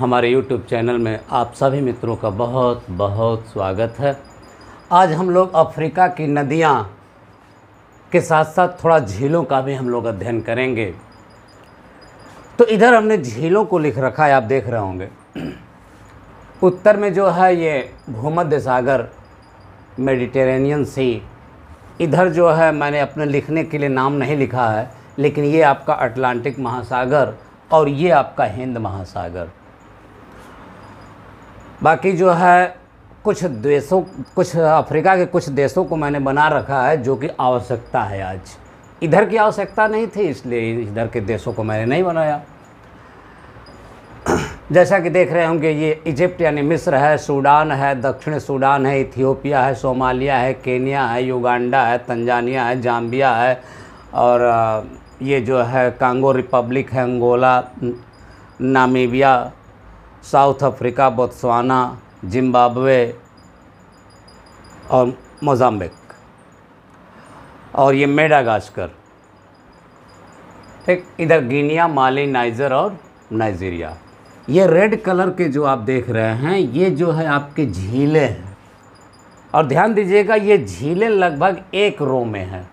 हमारे YouTube channel में आप सभी मित्रों का बहुत बहुत स्वागत है। आज हम लोग अफ्रीका की नदियाँ के साथ साथ थोड़ा झीलों का भी हम लोग अध्ययन करेंगे। तो इधर हमने झीलों को लिख रखा है, आप देख रहे होंगे। उत्तर में जो है ये भूमध्य सागर, मेडिटेरेनियन सी। इधर जो है मैंने अपने लिखने के लिए नाम नहीं लिखा है, लेकिन ये आपका अटलांटिक महासागर और ये आपका हिंद महासागर। बाकी जो है कुछ अफ्रीका के कुछ देशों को मैंने बना रखा है जो कि आवश्यकता है। आज इधर की आवश्यकता नहीं थी, इसलिए इधर के देशों को मैंने नहीं बनाया। जैसा कि देख रहे होंगे, ये इजिप्ट यानी मिस्र है, सूडान है, दक्षिण सूडान है, इथियोपिया है, सोमालिया है, केन्या है, युगांडा है, तंजानिया है, जाम्बिया है, और ये जो है कांगो रिपब्लिक है, Angola, Namibia, South Africa, Botswana, Zimbabwe और मोज़ाम्बिक, और ये मेडागास्कर। ठीक, इधर गिनिया, माली, नाइजर और नाइजीरिया। ये रेड कलर के जो आप देख रहे हैं, ये जो है आपके झीलें हैं। और ध्यान दीजिएगा, ये झीलें लगभग एक रो में हैं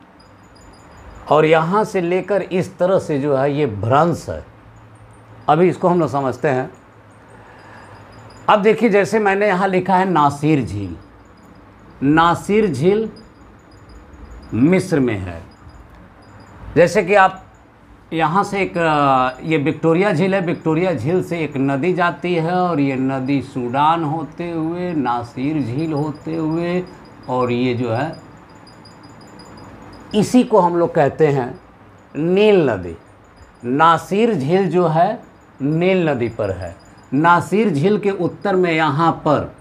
और यहाँ से लेकर इस तरह से जो है ये भ्रंश है। अभी इसको हम लोग समझते हैं। अब देखिए, जैसे मैंने यहाँ लिखा है नासिर झील। नासिर झील मिस्र में है। जैसे कि आप यहाँ से एक ये विक्टोरिया झील है, विक्टोरिया झील से एक नदी जाती है और ये नदी सूडान होते हुए नासिर झील होते हुए, और ये जो है इसी को हम लोग कहते हैं नील नदी। नासिर झील जो है नील नदी पर है। नासिर झील के उत्तर में यहाँ पर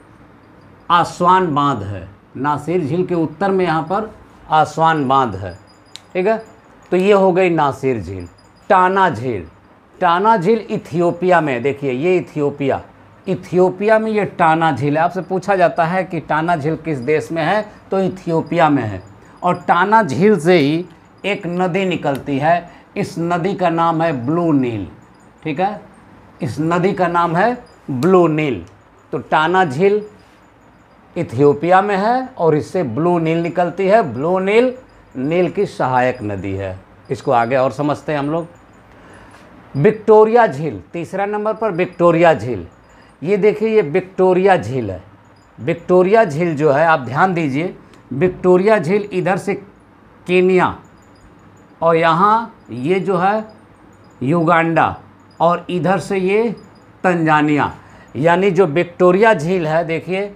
आसवान बांध है। नासिर झील के उत्तर में यहाँ पर आसवान बांध है। ठीक है, तो ये हो गई नासिर झील। टाना झील, टाना झील इथियोपिया में। देखिए ये इथियोपिया में ये टाना झील है। आपसे पूछा जाता है कि टाना झील किस देश में है, तो इथियोपिया में है। और टाना झील से ही एक नदी निकलती है। इस नदी का नाम है ब्लू नील। ठीक है, इस नदी का नाम है ब्लू नील। तो टाना झील इथियोपिया में है और इससे ब्लू नील निकलती है। ब्लू नील नील की सहायक नदी है। इसको आगे और समझते हैं हम लोग। विक्टोरिया झील, तीसरा नंबर पर विक्टोरिया झील। ये देखिए, ये विक्टोरिया झील है। विक्टोरिया झील जो है, आप ध्यान दीजिए, विक्टोरिया झील इधर से केन्या और यहाँ ये जो है युगांडा, और इधर से ये तंजानिया। यानी जो विक्टोरिया झील है, देखिए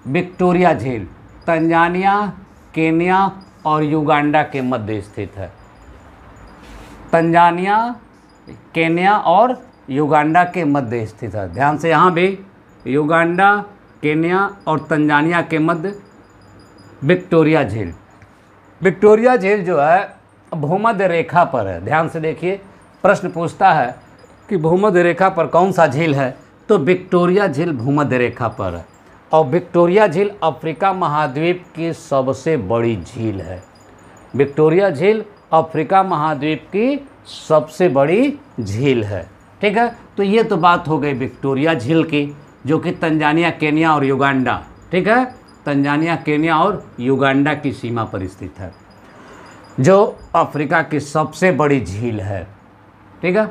विक्टोरिया झील तंजानिया, केन्या और युगांडा के मध्य स्थित है। तंजानिया, केन्या और युगांडा के मध्य स्थित है। ध्यान से, यहाँ भी युगांडा, केन्या और तंजानिया के मध्य विक्टोरिया झील। विक्टोरिया झील जो है भूमध्य रेखा पर है। ध्यान से देखिए, प्रश्न पूछता है कि भूमध्य रेखा पर कौन सा झील है, तो विक्टोरिया झील भूमध्य रेखा पर है। और विक्टोरिया झील अफ्रीका महाद्वीप की सबसे बड़ी झील है। विक्टोरिया झील अफ्रीका महाद्वीप की सबसे बड़ी झील है। ठीक है, तो ये तो बात हो गई विक्टोरिया झील की, जो कि तंजानिया, केन्या और युगांडा, ठीक है, तंजानिया, केन्या और युगांडा की सीमा पर स्थित है, जो अफ्रीका की सबसे बड़ी झील है। ठीक है,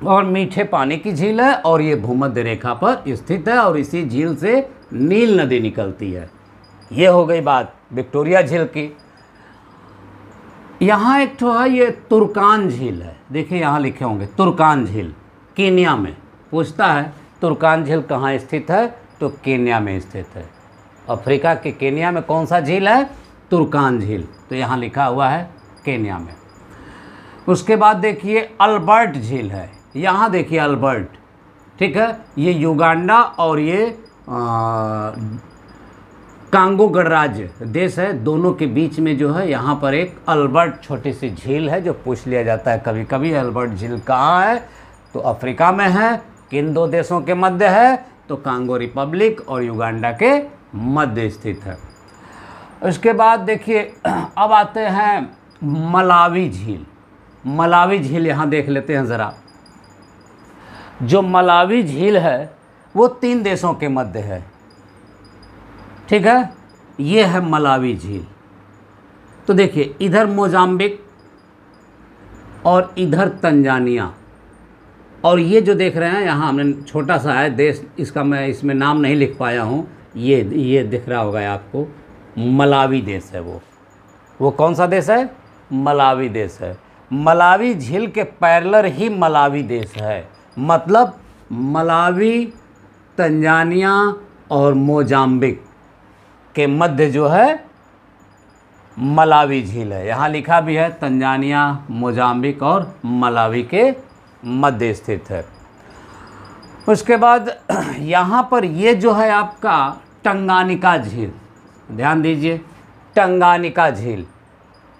और मीठे पानी की झील है और ये भूमध्य रेखा पर स्थित है और इसी झील से नील नदी निकलती है। ये हो गई बात विक्टोरिया झील की। यहाँ एक तो है ये तुर्कान झील है। देखिए यहाँ लिखे होंगे तुर्कान झील, केन्या में। पूछता है तुर्कान झील कहाँ स्थित है, तो केन्या में स्थित है। अफ्रीका के केन्या में कौन सा झील है, तुर्कान झील। तो यहाँ लिखा हुआ है केन्या में। उसके बाद देखिए अल्बर्ट झील है। यहाँ देखिए अल्बर्ट, ठीक है, ये युगांडा और ये कांगो गणराज्य देश है, दोनों के बीच में जो है यहाँ पर एक अल्बर्ट छोटी सी झील है। जो पूछ लिया जाता है कभी कभी, अल्बर्ट झील कहाँ है, तो अफ्रीका में है। किन दो देशों के मध्य है, तो कांगो रिपब्लिक और युगांडा के मध्य स्थित है। उसके बाद देखिए अब आते हैं मलावी झील। मलावी झील यहाँ देख लेते हैं ज़रा। जो मलावी झील है वो 3 देशों के मध्य है, ठीक है। ये है मलावी झील। तो देखिए इधर मोजाम्बिक और इधर तंजानिया, और ये जो देख रहे हैं यहाँ हमने छोटा सा है देश, इसका मैं इसमें नाम नहीं लिख पाया हूँ, ये दिख रहा होगा आपको, मलावी देश है वो कौन सा देश है? मलावी देश है। मलावी झील के पैरेलल ही मलावी देश है, मतलब मलावी, तंजानिया और मोजाम्बिक के मध्य जो है मलावी झील है। यहाँ लिखा भी है तंजानिया, मोजाम्बिक और मलावी के मध्य स्थित है। उसके बाद यहाँ पर ये जो है आपका टंगानिका झील, ध्यान दीजिए, टंगानिका झील।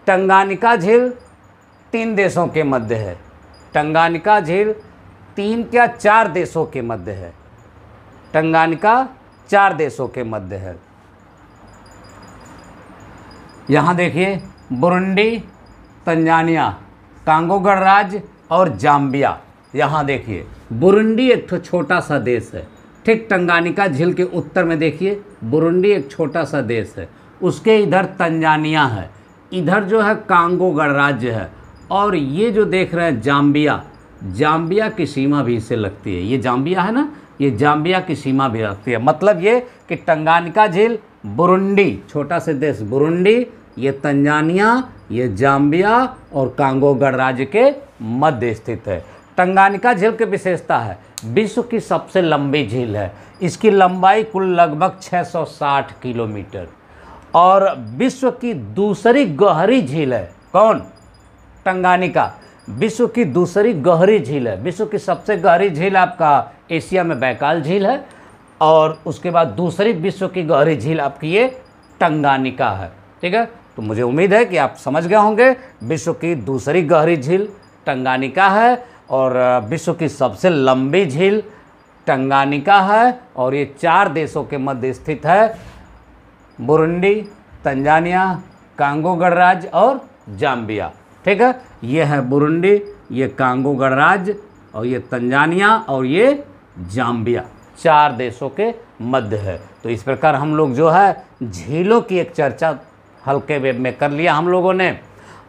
टंगानिका झील 3 देशों के मध्य है। टंगानिका झील 3 या 4 देशों के मध्य है। टंगानिका 4 देशों के मध्य है। यहाँ देखिए बुरुंडी, तंजानिया, कांगो गणराज्य और जाम्बिया। यहाँ देखिए बुरुंडी एक तो छोटा सा देश है, ठीक। टंगानिका झील के उत्तर में देखिए बुरुंडी एक छोटा सा देश है, उसके इधर तंजानिया है, इधर जो है कांगो गणराज्य है, और ये जो देख रहे हैं जाम्बिया, जाम्बिया की सीमा भी इससे लगती है। ये जाम्बिया है ना, ये जाम्बिया की सीमा भी लगती है। मतलब ये कि टंगानिका झील, बुरुंडी छोटा सा देश बुरुंडी, ये तंजानिया, ये जाम्बिया और कांगो गणराज्य के मध्य स्थित है। टंगानिका झील की विशेषता है विश्व की सबसे लंबी झील है। इसकी लंबाई कुल लगभग 660 किलोमीटर, और विश्व की दूसरी गहरी झील है। कौन? टंगानिका विश्व की दूसरी गहरी झील है। विश्व की सबसे गहरी झील आपका एशिया में बैकाल झील है, और उसके बाद दूसरी विश्व की गहरी झील आपकी ये टंगानिका है, ठीक है। तो मुझे उम्मीद है कि आप समझ गए होंगे, विश्व की दूसरी गहरी झील टंगानिका है, और विश्व की सबसे लंबी झील टंगानिका है, और ये 4 देशों के मध्य स्थित है, बुरुंडी, तंजानिया, कांगो गणराज्य और जाम्बिया, ठीक है। ये है बुरुंडी, ये कांगो गणराज्य, और ये तंजानिया और ये जाम्बिया, 4 देशों के मध्य है। तो इस प्रकार हम लोग जो है झीलों की एक चर्चा हल्के वेब में कर लिया हम लोगों ने।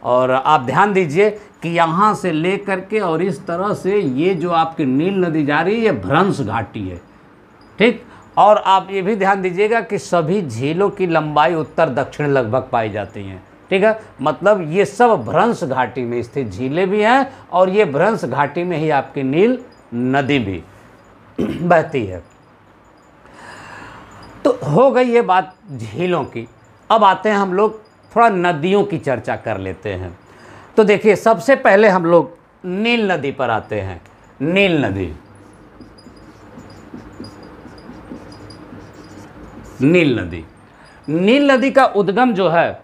और आप ध्यान दीजिए कि यहाँ से ले करके और इस तरह से ये जो आपकी नील नदी जा रही है ये भ्रंश घाटी है, ठीक। और आप ये भी ध्यान दीजिएगा कि सभी झीलों की लंबाई उत्तर दक्षिण लगभग पाई जाती हैं, ठीक है। मतलब ये सब भ्रंश घाटी में स्थित झीलें भी हैं, और ये भ्रंश घाटी में ही आपकी नील नदी भी बहती है। तो हो गई ये बात झीलों की। अब आते हैं हम लोग थोड़ा नदियों की चर्चा कर लेते हैं। तो देखिए सबसे पहले हम लोग नील नदी पर आते हैं। नील नदी, नील नदी, नील नदी का उद्गम जो है,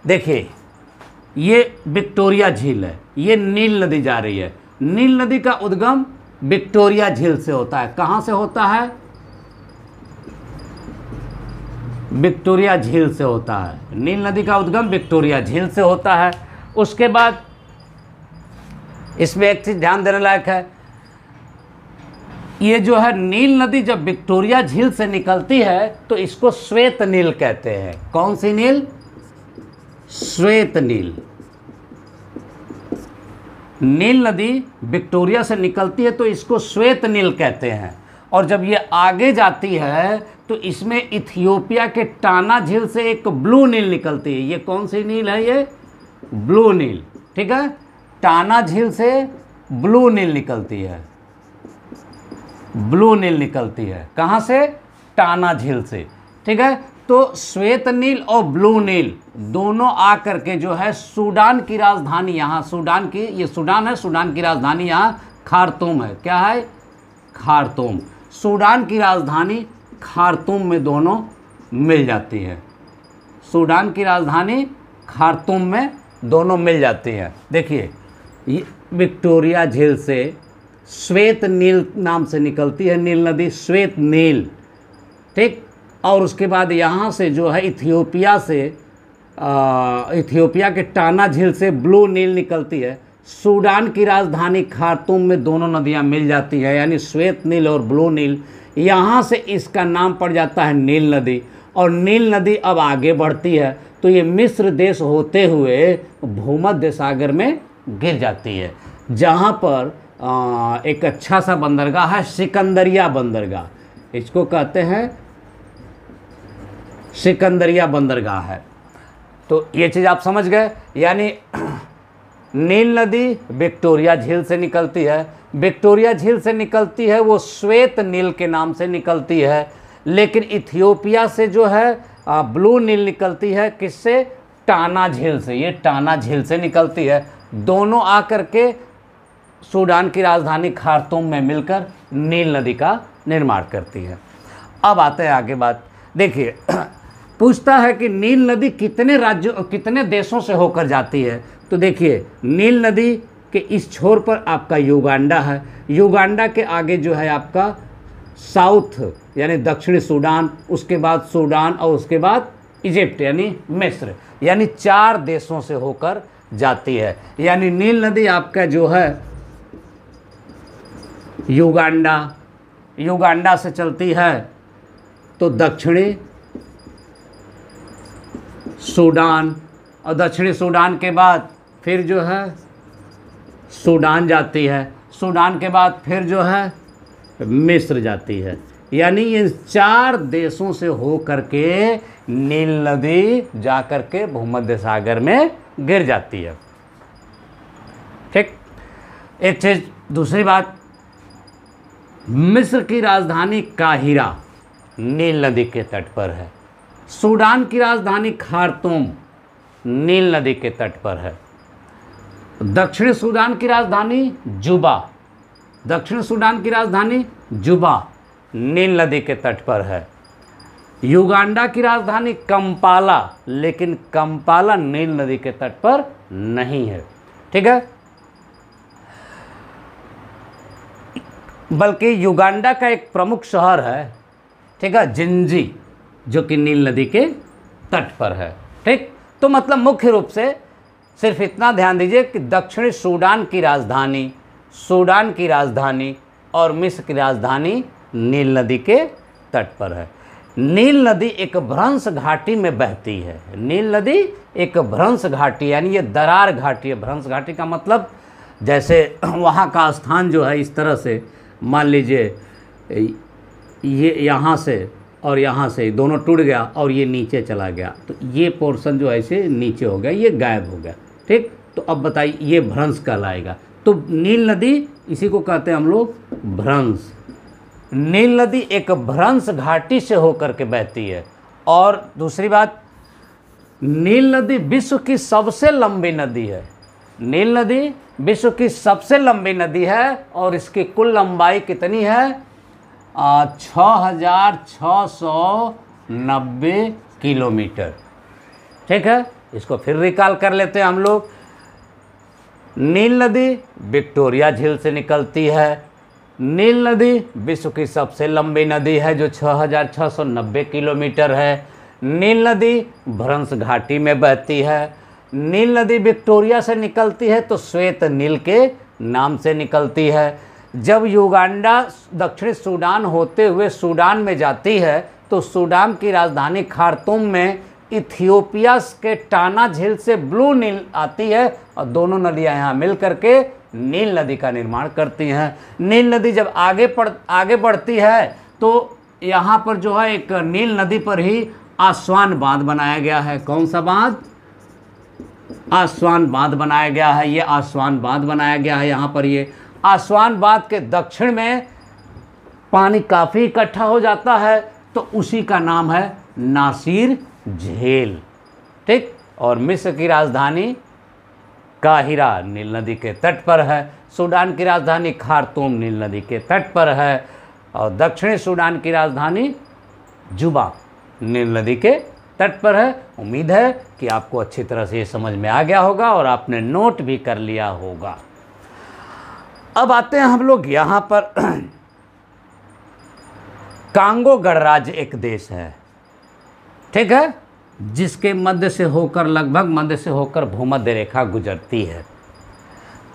देखिए ये विक्टोरिया झील है, ये नील नदी जा रही है। नील नदी का उद्गम विक्टोरिया झील से होता है। कहाँ से होता है? विक्टोरिया झील से होता है। नील नदी का उद्गम विक्टोरिया झील से होता है। उसके बाद इसमें एक चीज़ ध्यान देने लायक है, ये जो है नील नदी जब विक्टोरिया झील से निकलती है तो इसको श्वेत नील कहते हैं। कौन सी नील? श्वेत नील। नील नदी विक्टोरिया से निकलती है तो इसको श्वेत नील कहते हैं। और जब ये आगे जाती है तो इसमें इथियोपिया के टाना झील से एक ब्लू नील निकलती है। ये कौन सी नील है? ये ब्लू नील, ठीक है। टाना झील से ब्लू नील निकलती है, ब्लू नील निकलती है। कहाँ से? टाना झील से, ठीक है। तो श्वेत नील और ब्लू नील दोनों आकर के जो है सूडान की राजधानी, यहाँ सूडान की, ये सूडान है, सूडान की राजधानी यहाँ खार्तूम है। क्या है? खार्तूम। सूडान की राजधानी खार्तूम में दोनों मिल जाती है। सूडान की राजधानी खार्तूम में दोनों मिल जाती हैं। देखिए ये विक्टोरिया झील से श्वेत नील नाम से निकलती है नील नदी, श्वेत नील, ठीक। और उसके बाद यहाँ से जो है इथियोपिया से इथियोपिया के टाना झील से ब्लू नील निकलती है। सूडान की राजधानी खार्तूम में दोनों नदियां मिल जाती है, यानी श्वेत नील और ब्लू नील। यहाँ से इसका नाम पड़ जाता है नील नदी। और नील नदी अब आगे बढ़ती है तो ये मिस्र देश होते हुए भूमध्य सागर में गिर जाती है, जहाँ पर एक अच्छा सा बंदरगाह है, सिकंदरिया बंदरगाह। इसको कहते हैं सिकंदरिया बंदरगाह है। तो ये चीज़ आप समझ गए। यानी नील नदी विक्टोरिया झील से निकलती है। विक्टोरिया झील से निकलती है वो श्वेत नील के नाम से निकलती है, लेकिन इथियोपिया से जो है ब्लू नील निकलती है। किससे? टाना झील से। ये टाना झील से निकलती है। दोनों आकर के सूडान की राजधानी खार्तूम में मिलकर नील नदी का निर्माण करती है। अब आते हैं आगे बात। देखिए पूछता है कि नील नदी कितने राज्यों कितने देशों से होकर जाती है। तो देखिए नील नदी के इस छोर पर आपका युगांडा है। युगांडा के आगे जो है आपका साउथ यानी दक्षिणी सूडान, उसके बाद सूडान और उसके बाद इजिप्ट यानी मिस्र, यानी 4 देशों से होकर जाती है। यानी नील नदी आपका जो है युगांडा से चलती है तो दक्षिणी सूडान, और दक्षिणी सूडान के बाद फिर जो है सूडान जाती है। सूडान के बाद फिर जो है मिस्र जाती है। यानी ये 4 देशों से हो करके नील नदी जा करके भूमध्य सागर में गिर जाती है। ठीक। एक चीज दूसरी बात, मिस्र की राजधानी काहिरा नील नदी के तट पर है। सूडान की राजधानी खार्तूम नील नदी के तट पर है। दक्षिण सूडान की राजधानी जुबा, दक्षिण सूडान की राजधानी जुबा नील नदी के तट पर है। युगांडा की राजधानी कंपाला, लेकिन कंपाला नील नदी के तट पर नहीं है। ठीक है, बल्कि युगांडा का एक प्रमुख शहर है, ठीक है, जिंजी, जो कि नील नदी के तट पर है। ठीक, तो मतलब मुख्य रूप से सिर्फ इतना ध्यान दीजिए कि दक्षिणी सूडान की राजधानी और मिस्र की राजधानी नील नदी के तट पर है। नील नदी एक भ्रंश घाटी में बहती है। नील नदी एक भ्रंश घाटी यानी ये दरार घाटी है। भ्रंश घाटी का मतलब जैसे वहाँ का स्थान जो है इस तरह से, मान लीजिए ये यहाँ से और यहाँ से दोनों टूट गया और ये नीचे चला गया, तो ये पोर्शन जो है इसे नीचे हो गया, ये गायब हो गया। ठीक, तो अब बताइए ये भ्रंश कहलाएगा। तो नील नदी इसी को कहते हैं हम लोग भ्रंश। नील नदी एक भ्रंश घाटी से होकर के बहती है। और दूसरी बात, नील नदी विश्व की सबसे लंबी नदी है। नील नदी विश्व की सबसे लंबी नदी है और इसकी कुल लंबाई कितनी है? 6690 किलोमीटर। ठीक है, इसको फिर रिकॉल कर लेते हैं हम लोग। नील नदी विक्टोरिया झील से निकलती है। नील नदी विश्व की सबसे लंबी नदी है जो 6690 किलोमीटर है। नील नदी भ्रंश घाटी में बहती है। नील नदी विक्टोरिया से निकलती है तो श्वेत नील के नाम से निकलती है। जब युगांडा दक्षिणी सूडान होते हुए सूडान में जाती है तो सूडान की राजधानी खार्तूम में इथियोपिया के टाना झील से ब्लू नील आती है और दोनों नदियां यहाँ मिल करके नील नदी का निर्माण करती हैं। नील नदी जब आगे बढ़ती है तो यहाँ पर जो है एक नील नदी पर ही आसवान बांध बनाया गया है। कौन सा बांध? आसवान बांध बनाया गया है। ये आसवान बांध बनाया गया है यहाँ पर। ये आसवान बांध के दक्षिण में पानी काफ़ी इकट्ठा हो जाता है तो उसी का नाम है नासिर झील। ठीक, और मिस्र की राजधानी काहिरा नील नदी के तट पर है। सूडान की राजधानी खार्तूम नील नदी के तट पर है और दक्षिणी सूडान की राजधानी जुबा नील नदी के तट पर है। उम्मीद है कि आपको अच्छी तरह से ये समझ में आ गया होगा और आपने नोट भी कर लिया होगा। अब आते हैं हम लोग यहाँ पर कांगो गणराज्य एक देश है, ठीक है, जिसके मध्य से होकर लगभग मध्य से होकर भूमध्य रेखा गुजरती है।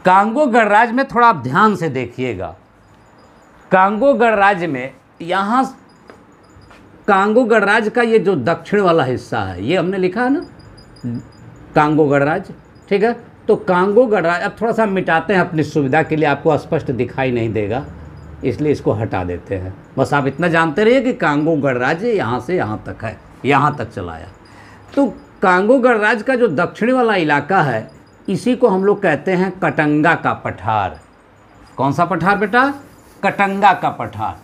कांगो गणराज्य में थोड़ा आप ध्यान से देखिएगा। कांगो गणराज्य में यहाँ कांगो गणराज्य का ये जो दक्षिण वाला हिस्सा है, ये हमने लिखा है ना कांगो गणराज्य, ठीक है। तो कांगो गणराज्य अब थोड़ा सा मिटाते हैं अपनी सुविधा के लिए, आपको स्पष्ट दिखाई नहीं देगा इसलिए इसको हटा देते हैं। बस आप इतना जानते रहिए कि कांगो गणराज्य यहाँ से यहाँ तक है, यहाँ तक चलाया। तो कांगो गणराज्य का जो दक्षिणी वाला इलाका है इसी को हम लोग कहते हैं कटंगा का पठार। कौन सा पठार बेटा? कटंगा का पठार।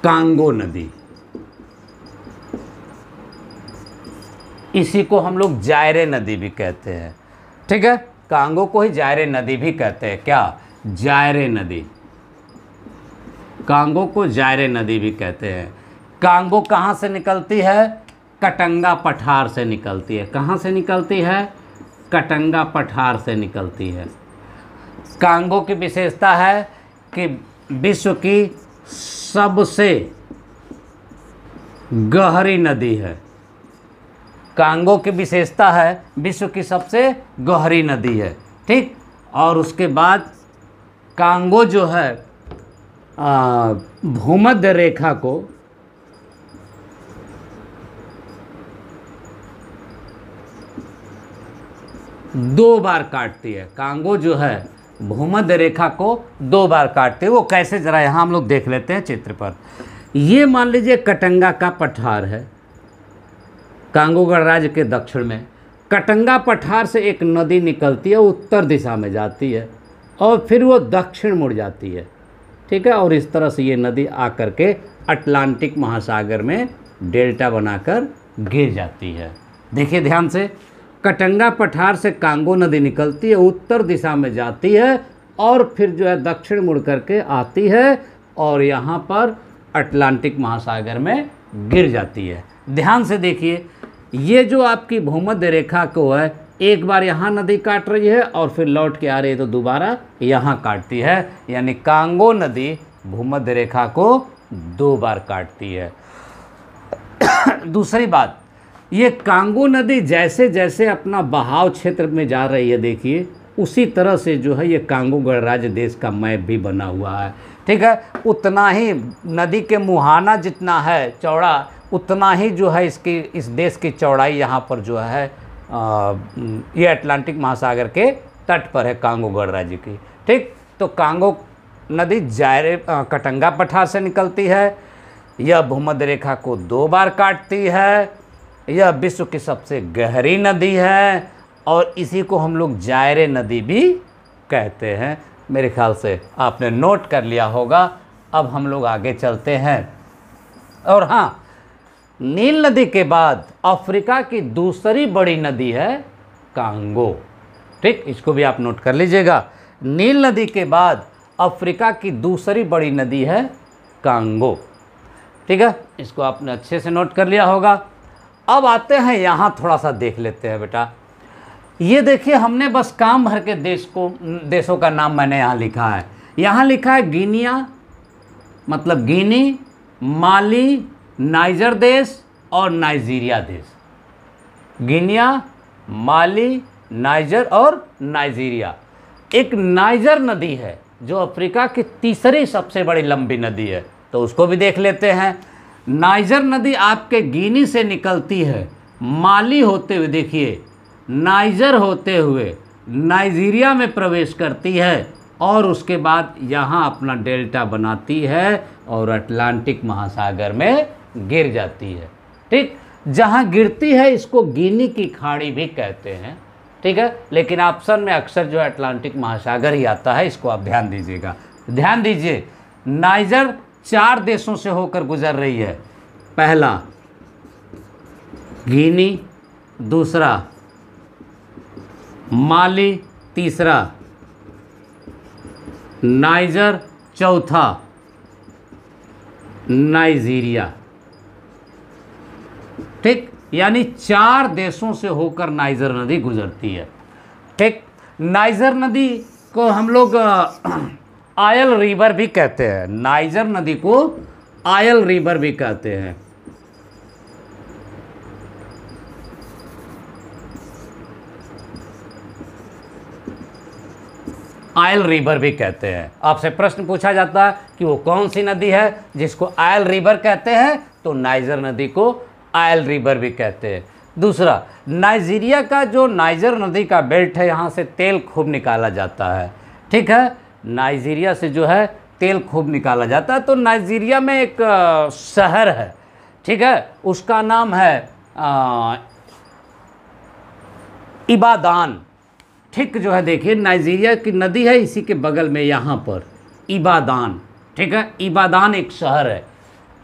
कांगो नदी, इसी को हम लोग जायरे नदी भी कहते हैं, ठीक है। कांगो को ही जायरे नदी भी कहते हैं। क्या? जायरे नदी। कांगो को जायरे नदी भी कहते हैं। कांगो कहाँ से निकलती है? कटंगा पठार से निकलती है। कहाँ से निकलती है? कटंगा पठार से निकलती है। कांगो की विशेषता है कि विश्व की सबसे गहरी नदी है। कांगो की विशेषता है विश्व की सबसे गहरी नदी है, ठीक। और उसके बाद कांगो जो है भूमध्य रेखा को दो बार काटती है। कांगो जो है भूमध्य रेखा को दो बार काटते हैं। वो कैसे, जरा यहाँ हम लोग देख लेते हैं चित्र पर। ये मान लीजिए कटंगा का पठार है, कांगो गणराज्य के दक्षिण में। कटंगा पठार से एक नदी निकलती है, उत्तर दिशा में जाती है और फिर वो दक्षिण मुड़ जाती है, ठीक है। और इस तरह से ये नदी आकर के अटलांटिक महासागर में डेल्टा बनाकर गिर जाती है। देखिए ध्यान से, कटंगा पठार से कांगो नदी निकलती है, उत्तर दिशा में जाती है और फिर जो है दक्षिण मुड़ करके आती है और यहाँ पर अटलांटिक महासागर में गिर जाती है। ध्यान से देखिए, ये जो आपकी भूमध्य रेखा को है, एक बार यहाँ नदी काट रही है और फिर लौट के आ रही है तो दोबारा यहाँ काटती है, यानी कांगो नदी भूमध्य रेखा को दो बार काटती है। दूसरी बात, ये कांगो नदी जैसे जैसे अपना बहाव क्षेत्र में जा रही है, देखिए उसी तरह से जो है ये कांगो गणराज्य देश का मैप भी बना हुआ है, ठीक है। उतना ही नदी के मुहाना जितना है चौड़ा, उतना ही जो है इस देश की चौड़ाई यहाँ पर जो है ये अटलांटिक महासागर के तट पर है कांगो गणराज्य की, ठीक। तो कांगो नदी जायरे कटंगा पठार से निकलती है, यह भूमध्य रेखा को दो बार काटती है, यह विश्व की सबसे गहरी नदी है और इसी को हम लोग जायरे नदी भी कहते हैं। मेरे ख्याल से आपने नोट कर लिया होगा। अब हम लोग आगे चलते हैं। और हाँ, नील नदी के बाद अफ्रीका की दूसरी बड़ी नदी है कांगो, ठीक। इसको भी आप नोट कर लीजिएगा। नील नदी के बाद अफ्रीका की दूसरी बड़ी नदी है कांगो, ठीक है। इसको आपने अच्छे से नोट कर लिया होगा। अब आते हैं यहाँ, थोड़ा सा देख लेते हैं बेटा। ये देखिए, हमने बस काम भर के देशों का नाम मैंने यहाँ लिखा है। यहाँ लिखा है गिनिया, मतलब गिनी, माली, नाइजर देश और नाइजीरिया देश। गिनिया, माली, नाइजर और नाइजीरिया। एक नाइजर नदी है जो अफ्रीका की तीसरी सबसे बड़ी लंबी नदी है, तो उसको भी देख लेते हैं। नाइजर नदी आपके गिनी से निकलती है, माली होते हुए, देखिए नाइजर होते हुए नाइजीरिया में प्रवेश करती है और उसके बाद यहाँ अपना डेल्टा बनाती है और अटलांटिक महासागर में गिर जाती है, ठीक। जहाँ गिरती है इसको गिनी की खाड़ी भी कहते हैं, ठीक है। लेकिन ऑप्शन में अक्सर जो है अटलांटिक महासागर ही आता है, इसको आप ध्यान दीजिएगा। ध्यान दीजिए, नाइजर 4 देशों से होकर गुजर रही है। पहला गिनी, दूसरा माली, तीसरा नाइजर, चौथा नाइजीरिया, ठीक। यानी 4 देशों से होकर नाइजर नदी गुजरती है, ठीक। नाइजर नदी को हम लोग आयल रिवर भी कहते हैं, नाइजर नदी को आयल रिवर भी कहते हैं। आयल रिवर भी कहते हैं। आपसे प्रश्न पूछा जाता है कि वो कौन सी नदी है जिसको आयल रिवर कहते हैं, तो नाइजर नदी को आयल रिवर भी कहते हैं। दूसरा, नाइजीरिया का जो नाइजर नदी का बेल्ट है, यहाँ से तेल खूब निकाला जाता है। ठीक है, नाइजीरिया से जो है तेल खूब निकाला जाता है। तो नाइजीरिया में एक शहर है, ठीक है, उसका नाम है इबादान। ठीक जो है, देखिए नाइजीरिया की नदी है, इसी के बगल में यहाँ पर इबादान। ठीक है, इबादान एक शहर है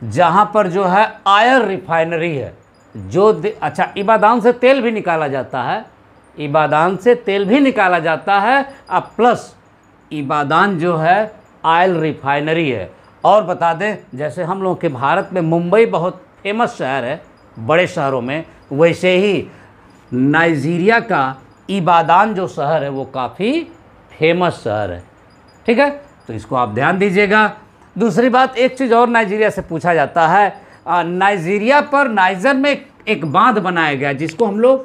जहाँ पर जो है आयल रिफाइनरी है। जो अच्छा, इबादान से तेल भी निकाला जाता है, इबादान से तेल भी निकाला जाता है, अब प्लस इबादान जो है आयल रिफाइनरी है। और बता दें, जैसे हम लोग के भारत में मुंबई बहुत फेमस शहर है बड़े शहरों में, वैसे ही नाइजीरिया का इबादान जो शहर है वो काफ़ी फेमस शहर है। ठीक है, तो इसको आप ध्यान दीजिएगा। दूसरी बात, एक चीज़ और नाइजीरिया से पूछा जाता है, नाइजीरिया पर नाइजर में एक बांध बनाया गया जिसको हम लोग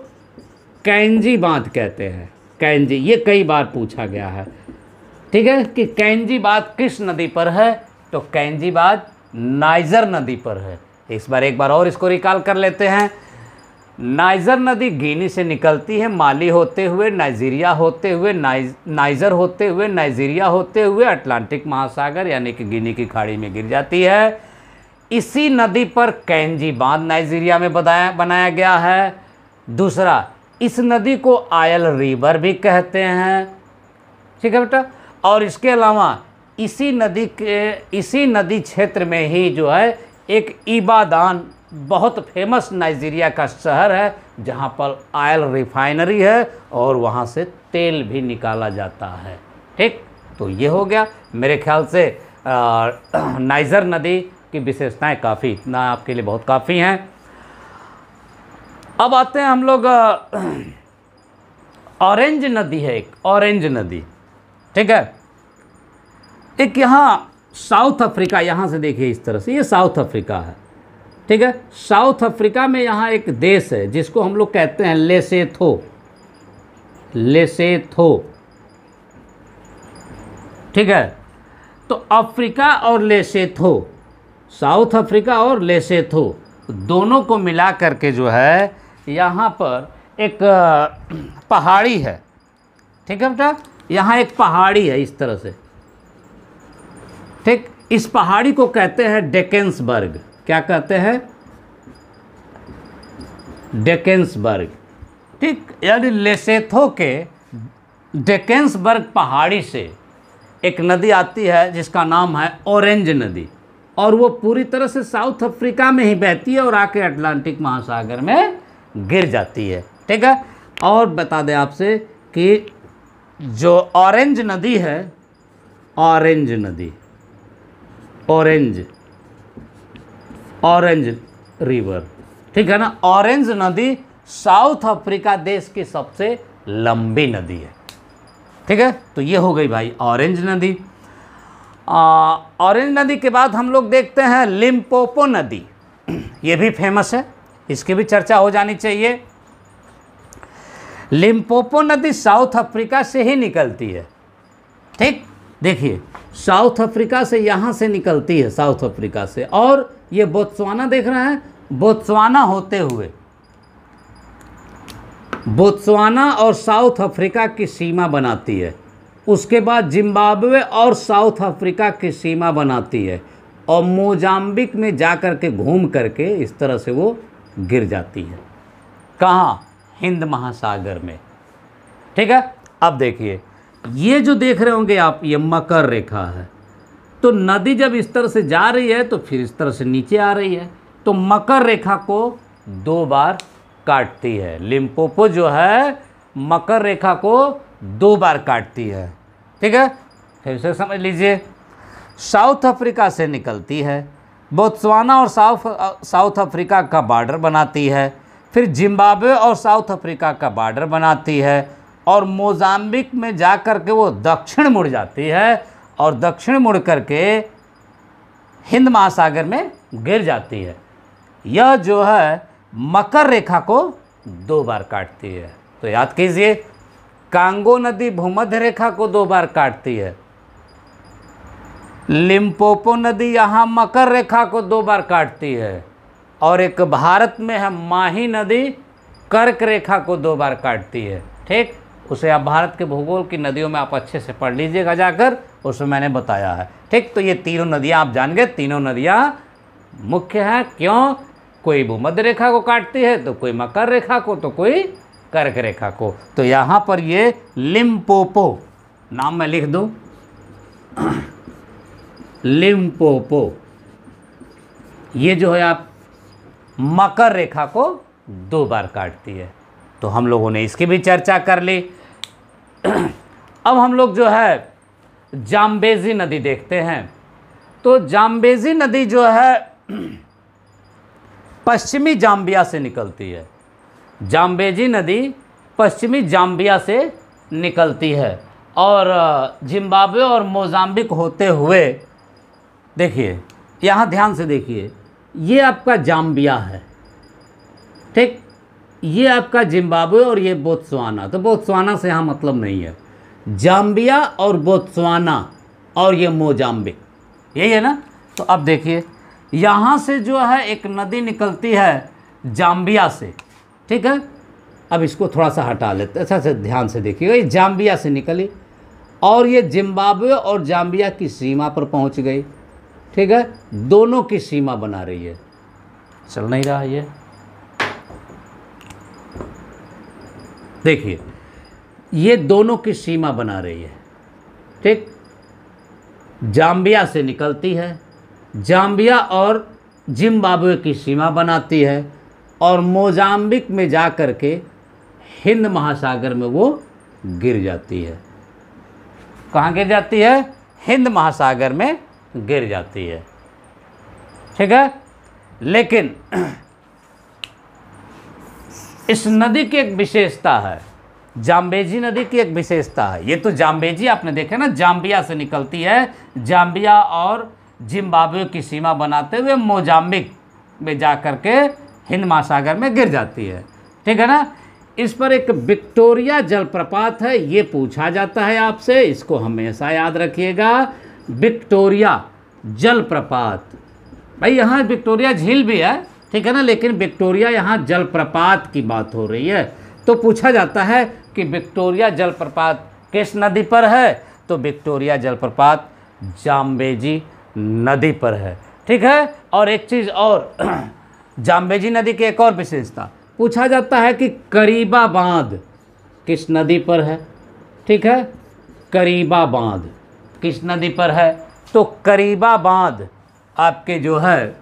कैंजी बांध कहते हैं। कैंजी, ये कई बार पूछा गया है। ठीक है, कि कैंजी बांध किस नदी पर है, तो कैंजी बांध नाइजर नदी पर है। इस बार एक बार और इसको रिकॉल कर लेते हैं। नाइजर नदी गिनी से निकलती है, माली होते हुए, नाइजीरिया होते हुए, नाइजर होते हुए, नाइजीरिया होते हुए अटलांटिक महासागर यानी कि गिनी की खाड़ी में गिर जाती है। इसी नदी पर कैंजी बांध नाइजीरिया में बनाया गया है। दूसरा, इस नदी को आयल रिवर भी कहते हैं। ठीक है बेटा, और इसके अलावा इसी नदी क्षेत्र में ही जो है एक इबादान बहुत फेमस नाइजीरिया का शहर है जहाँ पर आयल रिफाइनरी है और वहाँ से तेल भी निकाला जाता है। ठीक, तो ये हो गया। मेरे ख्याल से नाइजर नदी की विशेषताएं काफ़ी, इतना आपके लिए बहुत काफ़ी हैं। अब आते हैं हम लोग, ऑरेंज नदी है, एक ऑरेंज नदी। ठीक है, एक यहाँ साउथ अफ्रीका, यहाँ से देखिए इस तरह से, ये साउथ अफ्रीका है। ठीक है, साउथ अफ्रीका में यहाँ एक देश है जिसको हम लोग कहते हैं लेसेथो। लेसेथो, ठीक है, तो अफ्रीका और लेसेथो, साउथ अफ्रीका और लेसेथो दोनों को मिला करके जो है यहाँ पर एक पहाड़ी है। ठीक है बेटा, यहाँ एक पहाड़ी है इस तरह से। ठीक, इस पहाड़ी को कहते हैं डेकेंसबर्ग। क्या कहते हैं? डेकेंसबर्ग। ठीक, यानी लेसेथो के डेकेंसबर्ग पहाड़ी से एक नदी आती है जिसका नाम है ऑरेंज नदी, और वो पूरी तरह से साउथ अफ्रीका में ही बहती है और आके अटलांटिक महासागर में गिर जाती है। ठीक है, और बता दें आपसे कि जो ऑरेंज नदी है, ऑरेंज नदी, ऑरेंज रिवर, ठीक है ना, ऑरेंज नदी साउथ अफ्रीका देश की सबसे लंबी नदी है। ठीक है, तो ये हो गई भाई ऑरेंज नदी। ऑरेंज नदी के बाद हम लोग देखते हैं लिम्पोपो नदी। ये भी फेमस है, इसकी भी चर्चा हो जानी चाहिए। लिम्पोपो नदी साउथ अफ्रीका से ही निकलती है। ठीक, देखिए साउथ अफ्रीका से, यहाँ से निकलती है साउथ अफ्रीका से, और ये बोत्सवाना देख रहे हैं, बोत्सवाना होते हुए बोत्सवाना और साउथ अफ्रीका की सीमा बनाती है। उसके बाद जिम्बाब्वे और साउथ अफ्रीका की सीमा बनाती है, और मोजाम्बिक में जा कर के घूम करके इस तरह से वो गिर जाती है। कहाँ? हिंद महासागर में। ठीक है, अब देखिए ये जो देख रहे होंगे आप, ये मकर रेखा है। तो नदी जब इस तरह से जा रही है तो फिर इस तरह से नीचे आ रही है, तो मकर रेखा को 2 बार काटती है। लिम्पोपो जो है मकर रेखा को 2 बार काटती है। ठीक है, फिर से समझ लीजिए, साउथ अफ्रीका से निकलती है, बोत्सवाना और साउथ अफ्रीका का बॉर्डर बनाती है, फिर जिम्बाब्वे और साउथ अफ्रीका का बॉर्डर बनाती है, और मोजाम्बिक में जा कर के वो दक्षिण मुड़ जाती है, और दक्षिण मुड़ करके हिंद महासागर में गिर जाती है। यह जो है मकर रेखा को 2 बार काटती है। तो याद कीजिए, कांगो नदी भूमध्य रेखा को 2 बार काटती है, लिम्पोपो नदी यहाँ मकर रेखा को 2 बार काटती है, और एक भारत में है माही नदी कर्क रेखा को 2 बार काटती है। ठीक, उसे आप भारत के भूगोल की नदियों में आप अच्छे से पढ़ लीजिएगा जाकर, उसमें मैंने बताया है। ठीक, तो ये तीनों नदियाँ आप जान गए, तीनों नदियाँ मुख्य हैं। क्यों? कोई भूमध्य रेखा को काटती है, तो कोई मकर रेखा को, तो कोई कर्क रेखा को। तो यहाँ पर ये लिम्पोपो नाम मैं लिख दूँ, लिम्पोपो, ये जो है आप मकर रेखा को 2 बार काटती है। तो हम लोगों ने इसकी भी चर्चा कर ली। अब हम लोग जो है जाम्बेजी नदी देखते हैं। तो जाम्बेजी नदी जो है पश्चिमी जाम्बिया से निकलती है। जाम्बेजी नदी पश्चिमी जाम्बिया से निकलती है और जिम्बाब्वे और मोजाम्बिक होते हुए, देखिए यहाँ ध्यान से देखिए, ये आपका जाम्बिया है। ठीक, ये आपका जिम्बाब्वे और ये बोत्सवाना। तो बोत्सवाना से यहाँ मतलब नहीं है, जाम्बिया और बोत्सवाना और ये मोजाम्बिक, यही है ना। तो अब देखिए यहाँ से जो है एक नदी निकलती है जाम्बिया से। ठीक है, अब इसको थोड़ा सा हटा लेते हैं, अच्छा से ध्यान से देखिएगा। ये जाम्बिया से निकली और ये जिम्बाब्वे और जाम्बिया की सीमा पर पहुँच गई। ठीक है, दोनों की सीमा बना रही है। चल नहीं रहा ये, देखिए ये दोनों की सीमा बना रही है। ठीक, जाम्बिया से निकलती है, जाम्बिया और जिम्बाब्वे की सीमा बनाती है, और मोजाम्बिक में जा कर के हिंद महासागर में वो गिर जाती है। कहाँ गिर जाती है? हिंद महासागर में गिर जाती है। ठीक है, लेकिन इस नदी की एक विशेषता है, जाम्बेजी नदी की एक विशेषता है। ये तो जाम्बेजी आपने देखा ना, जाम्बिया से निकलती है, जाम्बिया और जिम्बाब्वे की सीमा बनाते हुए मोजाम्बिक में जा कर के हिंद महासागर में गिर जाती है। ठीक है ना। इस पर एक विक्टोरिया जलप्रपात है, ये पूछा जाता है आपसे, इसको हमेशा याद रखिएगा। विक्टोरिया जलप्रपात, भाई यहाँ विक्टोरिया झील भी है, ठीक है ना, लेकिन विक्टोरिया यहाँ जलप्रपात की बात हो रही है। तो पूछा जाता है कि विक्टोरिया जलप्रपात किस नदी पर है? तो विक्टोरिया जलप्रपात जाम्बेजी नदी पर है। ठीक है, और एक चीज़ और, जाम्बेजी नदी की एक और विशेषता पूछा जाता है कि करीबा बांध किस नदी पर है? ठीक है, करीबा बांध किस नदी पर है? तो करीबा बांध आपके जो है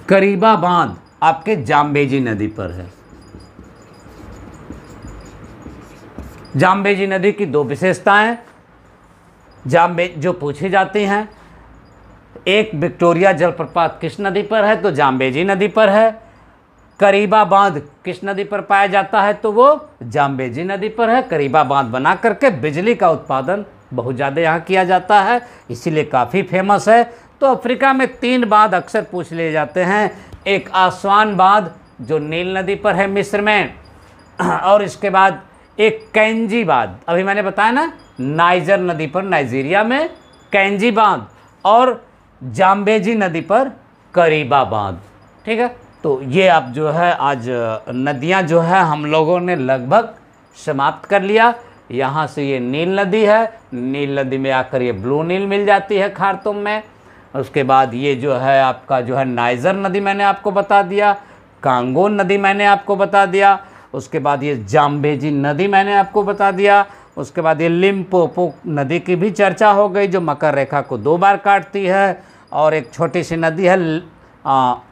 करीबा बांध आपके जाम्बेजी नदी पर है। जाम्बेजी नदी की दो विशेषताएं जो पूछी जाती हैं, एक विक्टोरिया जलप्रपात किस नदी पर है? तो जाम्बेजी नदी पर है। करीबा बांध किस नदी पर पाया जाता है? तो वो जाम्बेजी नदी पर है। करीबा बांध बना करके बिजली का उत्पादन बहुत ज़्यादा यहाँ किया जाता है, इसीलिए काफ़ी फेमस है। तो अफ्रीका में 3 बांध अक्सर पूछ लिए जाते हैं। एक आसवान बांध जो नील नदी पर है मिस्र में, और इसके बाद एक कैंजी बांध, अभी मैंने बताया ना, नाइजर नदी पर नाइजीरिया में कैंजी बांध, और जाम्बेजी नदी पर करीबा बांध। ठीक है, तो ये अब जो है आज नदियां जो है हम लोगों ने लगभग समाप्त कर लिया। यहाँ से ये नील नदी है, नील नदी में आकर ये ब्लू नील मिल जाती है खार्तूम में। उसके बाद ये जो है आपका जो है नाइजर नदी मैंने आपको बता दिया, कांगो नदी मैंने आपको बता दिया, उसके बाद ये जाम्बेजी नदी मैंने आपको बता दिया, उसके बाद ये लिम्पोपो नदी की भी चर्चा हो गई जो मकर रेखा को 2 बार काटती है, और एक छोटी सी नदी है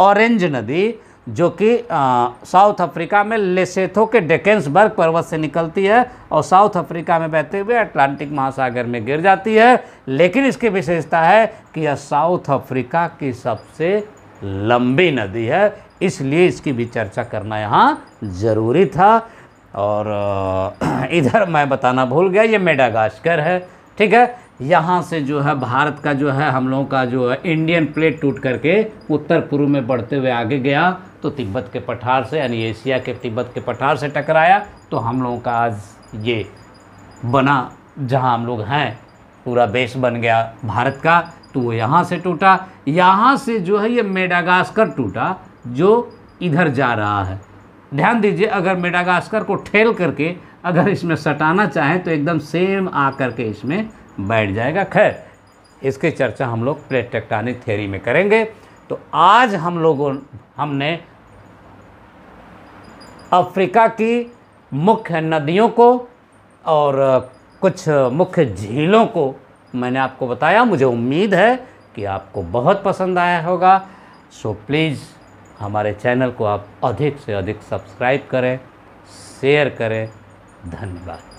ऑरेंज नदी जो कि साउथ अफ्रीका में लेसेथो के डेकेंसबर्ग पर्वत से निकलती है और साउथ अफ्रीका में बहते हुए अटलांटिक महासागर में गिर जाती है। लेकिन इसकी विशेषता है कि यह साउथ अफ्रीका की सबसे लंबी नदी है, इसलिए इसकी भी चर्चा करना यहाँ ज़रूरी था। और इधर मैं बताना भूल गया, ये मेडागास्कर है, ठीक है। यहाँ से जो है भारत का जो है, हम लोगों का जो है इंडियन प्लेट टूट करके उत्तर पूर्व में बढ़ते हुए आगे गया, तो तिब्बत के पठार से, यानी एशिया के तिब्बत के पठार से टकराया, तो हम लोगों का आज ये बना जहाँ हम लोग हैं, पूरा बेस बन गया भारत का। तो वो यहाँ से टूटा, यहाँ से जो है ये मेडागास्कर टूटा जो इधर जा रहा है। ध्यान दीजिए, अगर मेडागास्कर को ठेल करके अगर इसमें सटाना चाहें तो एकदम सेम आ करके इसमें बैठ जाएगा। खैर, इसकी चर्चा हम लोग प्लेट टेक्टोनिक थ्योरी में करेंगे। तो आज हमने अफ्रीका की मुख्य नदियों को और कुछ मुख्य झीलों को मैंने आपको बताया। मुझे उम्मीद है कि आपको बहुत पसंद आया होगा। सो प्लीज़ हमारे चैनल को आप अधिक से अधिक सब्सक्राइब करें, शेयर करें। धन्यवाद।